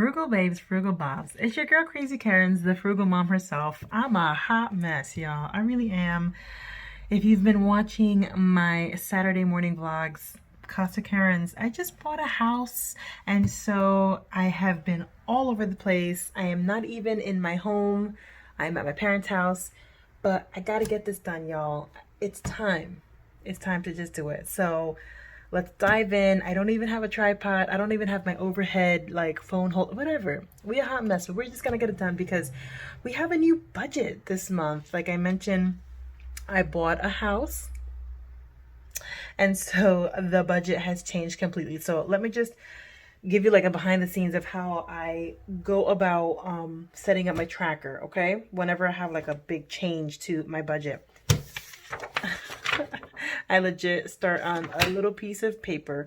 Frugal babes, frugal bobs. It's your girl Krazykerins, the frugal mom herself. I'm a hot mess, y'all. I really am. If you've been watching my Saturday morning vlogs, Krazykerins, I just bought a house, and so I have been all over the place. I am not even in my home. I'm at my parents' house, but I gotta get this done, y'all. It's time. It's time to just do it. So let's dive in. I don't even have a tripod. I don't even have my overhead like phone hold, whatever. We a hot mess, but we're just gonna get it done because we have a new budget this month. Like I mentioned, I bought a house, and so the budget has changed completely. So let me just give you like a behind the scenes of how I go about setting up my tracker, okay? Whenever I have like a big change to my budget. I legit start on a little piece of paper.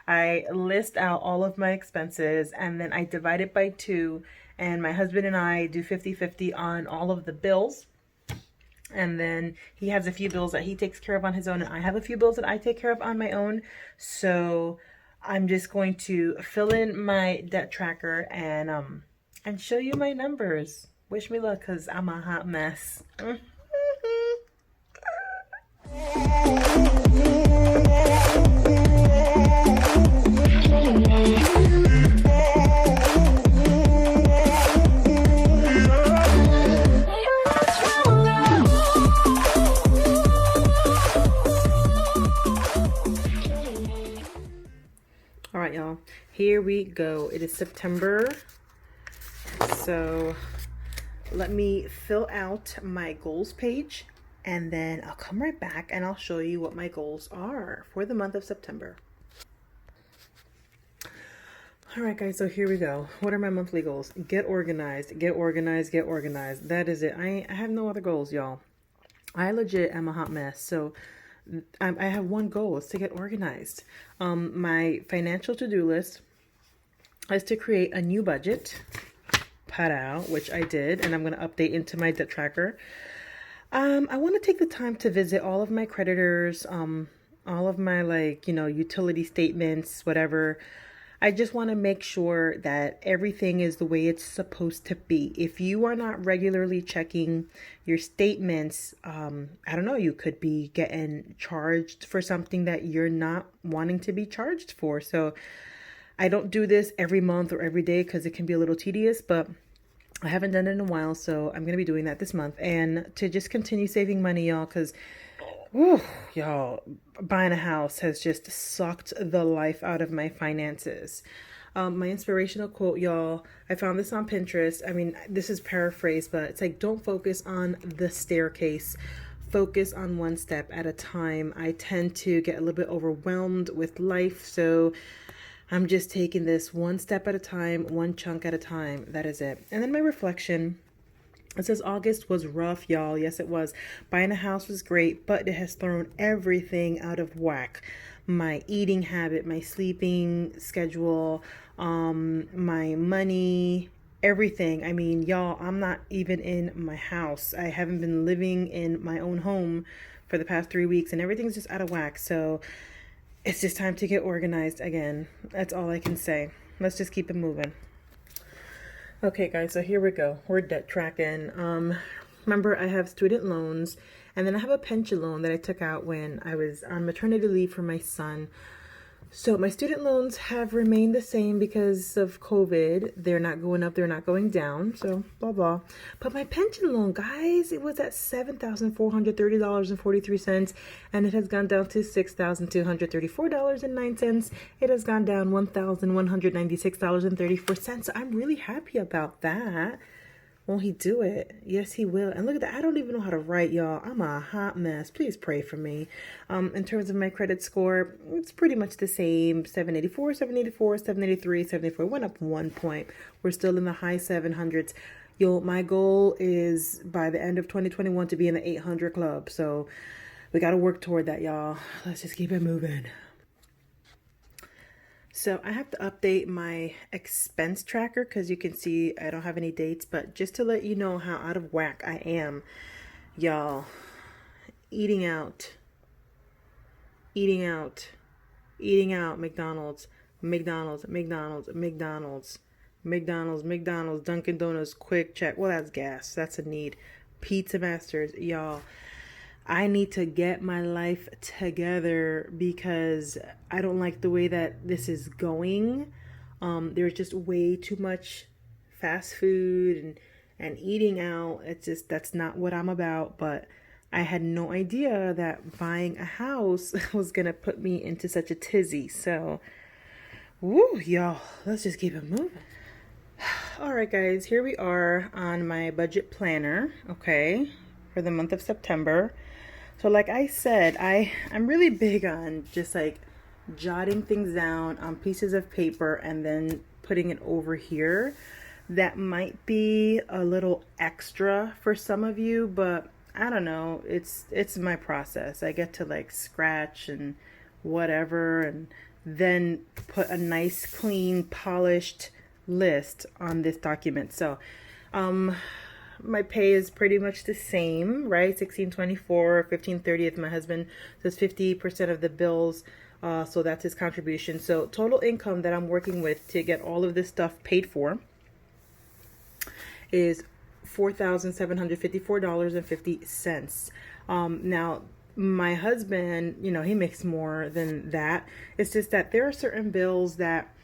I list out all of my expenses, and then I divide it by 2, and my husband and I do 50-50 on all of the bills. And then he has a few bills that he takes care of on his own, and I have a few bills that I take care of on my own. So I'm just going to fill in my debt tracker and show you my numbers. Wish me luck, because I'm a hot mess. All right, y'all, here we go. It is September, so let me fill out my goals page, and then I'll come right back and I'll show you what my goals are for the month of September. All right, guys, so here we go. What are my monthly goals? Get organized, get organized, get organized. That is it. I have no other goals, y'all. I legit am a hot mess. So I have one goal. It's to get organized. My financial to-do list is to create a new budget, which I did, and I'm going to update into my debt tracker. I want to take the time to visit all of my creditors, all of my utility statements, whatever. I just want to make sure that everything is the way it's supposed to be. If you are not regularly checking your statements, I don't know, you could be getting charged for something that you're not wanting to be charged for. So I don't do this every month or every day because it can be a little tedious, but I haven't done it in a while. So I'm going to be doing that this month, and to just continue saving money, y'all, because y'all, buying a house has just sucked the life out of my finances. My inspirational quote, y'all, I found this on Pinterest. I mean, this is paraphrased, but it's like, don't focus on the staircase. Focus on one step at a time. I tend to get a little bit overwhelmed with life, so I'm just taking this one step at a time, one chunk at a time. That is it. And then my reflection. It says August was rough, y'all. Yes, it was. Buying a house was great, but it has thrown everything out of whack. My eating habit, my sleeping schedule, my money, everything. I mean, y'all, I'm not even in my house. I haven't been living in my own home for the past 3 weeks, and everything's just out of whack. So it's just time to get organized again. That's all I can say. Let's just keep it moving. Okay, guys, so here we go. We're debt tracking. Remember, I have student loans, and then I have a pension loan that I took out when I was on maternity leave for my son. So my student loans have remained the same because of COVID. They're not going up, they're not going down, so blah, blah. But my pension loan, guys, it was at $7,430.43, and it has gone down to $6,234.09. It has gone down $1,196.34. So I'm really happy about that. Won't he do it? Yes, he will. And look at that. I don't even know how to write, y'all. I'm a hot mess. Please pray for me. In terms of my credit score, it's pretty much the same. 784, 784, 783, 784. Went up 1 point. We're still in the high 700s. Yo, my goal is by the end of 2021 to be in the 800 club. So we got to work toward that, y'all. Let's just keep it moving. So I have to update my expense tracker because you can see I don't have any dates, but just to let you know how out of whack I am, y'all. Eating out, McDonald's, McDonald's, Dunkin' Donuts, Quick Check. Well, that's gas. That's a need. Pizza Masters, y'all. I need to get my life together because I don't like the way that this is going. There's just way too much fast food and eating out. It's just, that's not what I'm about. But I had no idea that buying a house was gonna put me into such a tizzy. So, woo, y'all, let's just keep it moving. All right, guys, here we are on my budget planner, okay, for the month of September. So like I said, I'm really big on just like jotting things down on pieces of paper and then putting it over here. That might be a little extra for some of you, but I don't know. It's my process. I get to like scratch and whatever and then put a nice, clean, polished list on this document. So, my pay is pretty much the same, right? 1624, 1530 if my husband does 50% of the bills. So that's his contribution. So total income that I'm working with to get all of this stuff paid for is $4,754.50. Now my husband, he makes more than that. It's just that there are certain bills that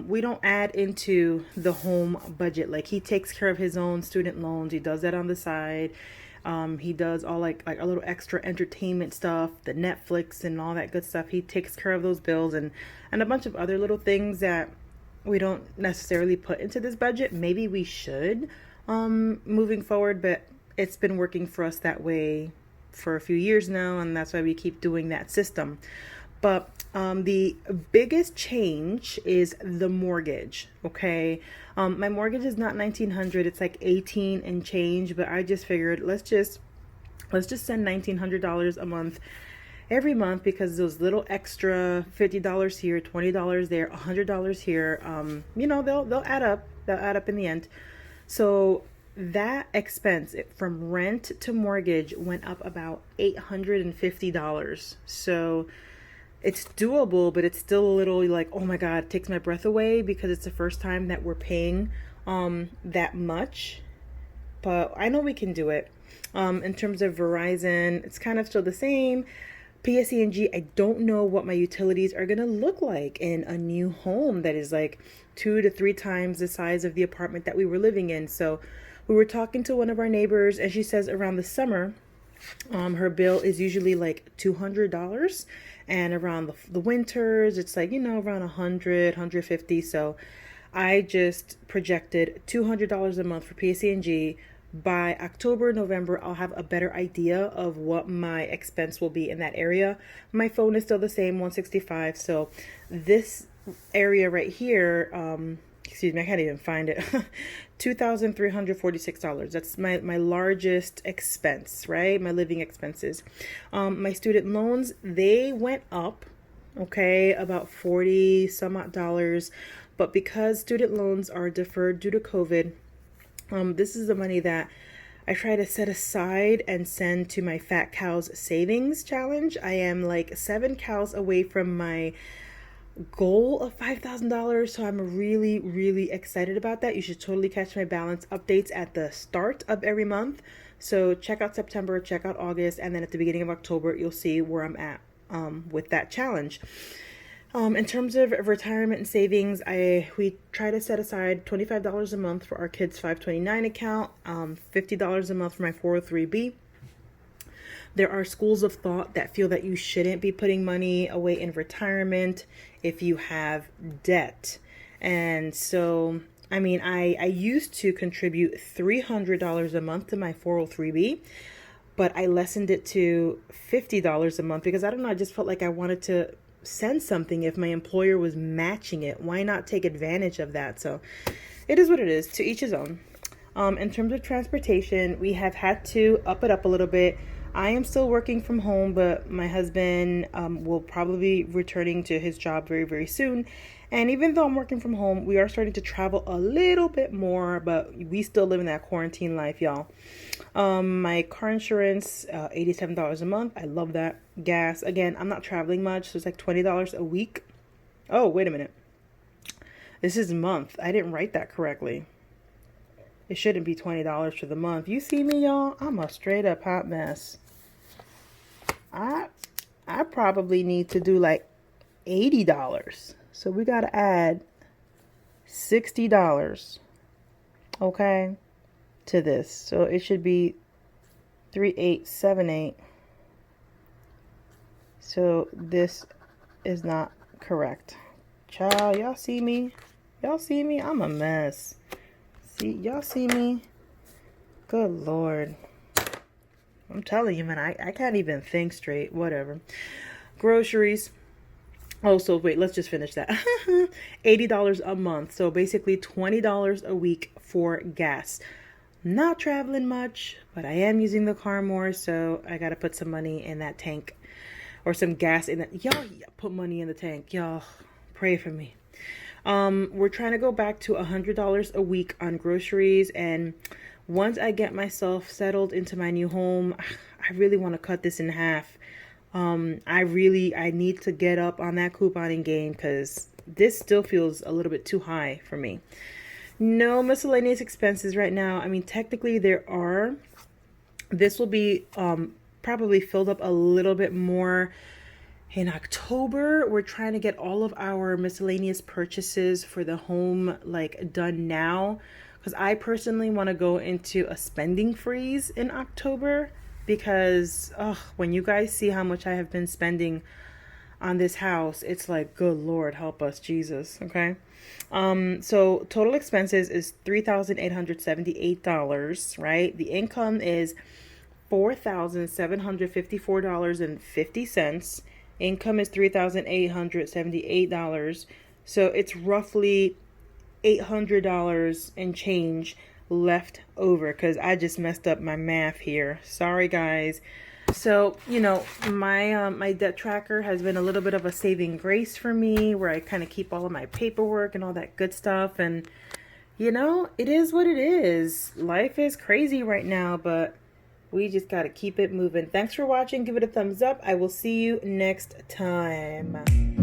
we don't add into the home budget. Like he takes care of his own student loans. He does that on the side. He does all like a little extra entertainment stuff, the Netflix and all that good stuff. He takes care of those bills and a bunch of other little things that we don't necessarily put into this budget. Maybe we should moving forward, but it's been working for us that way for a few years now, and that's why we keep doing that system. But the biggest change is the mortgage, okay? My mortgage is not $1,900, it's like 18 and change, but I just figured let's just send $1,900 a month every month, because those little extra $50 here, $20 there, $100 here, they'll add up. They'll add up in the end. So that expense from rent to mortgage went up about $850. So it's doable, but it's still a little like, oh my God, it takes my breath away because it's the first time that we're paying that much. But I know we can do it. In terms of Verizon, it's kind of still the same. PSE&G, I don't know what my utilities are going to look like in a new home that is like 2 to 3 times the size of the apartment that we were living in. So we were talking to one of our neighbors, and she says around the summer, her bill is usually like $200, and around the winters, it's like, around 100, 150. So I just projected $200 a month for PSE&G. By October, November, I'll have a better idea of what my expense will be in that area. My phone is still the same, 165. So this area right here, excuse me, I can't even find it. $2,346. That's my largest expense, right? My living expenses. My student loans, they went up, okay, about 40 some odd dollars. But because student loans are deferred due to COVID, this is the money that I try to set aside and send to my Fat Cows Savings Challenge. I am like 7 cows away from my goal of $5,000, so I'm really, really excited about that. You should totally catch my balance updates at the start of every month. So check out September, check out August, and then at the beginning of October, you'll see where I'm at with that challenge. In terms of retirement and savings, we try to set aside $25 a month for our kids' 529 account, $50 a month for my 403b. There are schools of thought that feel that you shouldn't be putting money away in retirement if you have debt. And so, I used to contribute $300 a month to my 403b, but I lessened it to $50 a month because I don't know, I just felt like I wanted to send something if my employer was matching it. Why not take advantage of that? So it is what it is, to each his own. In terms of transportation, we have had to up it up a little bit. I am still working from home, but my husband will probably be returning to his job very, very soon. And even though I'm working from home, we are starting to travel a little bit more, but we still live in that quarantine life, y'all. My car insurance, $87 a month. I love that. Gas, again, I'm not traveling much, so it's like $20 a week. Oh, wait a minute. This is month. I didn't write that correctly. It shouldn't be $20 for the month. You see me, y'all? I'm a straight up hot mess. I probably need to do like $80. So we got to add $60, okay, to this. So it should be 3878. So this is not correct. Child, y'all see me? Y'all see me? I'm a mess. See, y'all see me? Good Lord. I'm telling you, man, I can't even think straight. Whatever. Groceries. Oh, so wait, let's just finish that. $80 a month. So basically $20 a week for gas. Not traveling much, but I am using the car more, so I got to put some money in that tank. Or some gas in that. Y'all put money in the tank. Y'all pray for me. We're trying to go back to $100 a week on groceries, and once I get myself settled into my new home, I really want to cut this in half. I need to get up on that couponing game because this still feels a little bit too high for me. No miscellaneous expenses right now. I mean, technically there are. This will be probably filled up a little bit more in October. We're trying to get all of our miscellaneous purchases for the home like done now, because I personally want to go into a spending freeze in October, because when you guys see how much I have been spending on this house, it's like, good Lord, help us, Jesus. Okay. So total expenses is $3,878, right? The income is $4,754.50. Income is $3,878. So it's roughly $800 and change left over, because I just messed up my math here. Sorry, guys. So, you know, my debt tracker has been a little bit of a saving grace for me, where I kind of keep all of my paperwork and all that good stuff. And, you know, it is what it is. Life is crazy right now, but we just got to keep it moving. Thanks for watching. Give it a thumbs up. I will see you next time.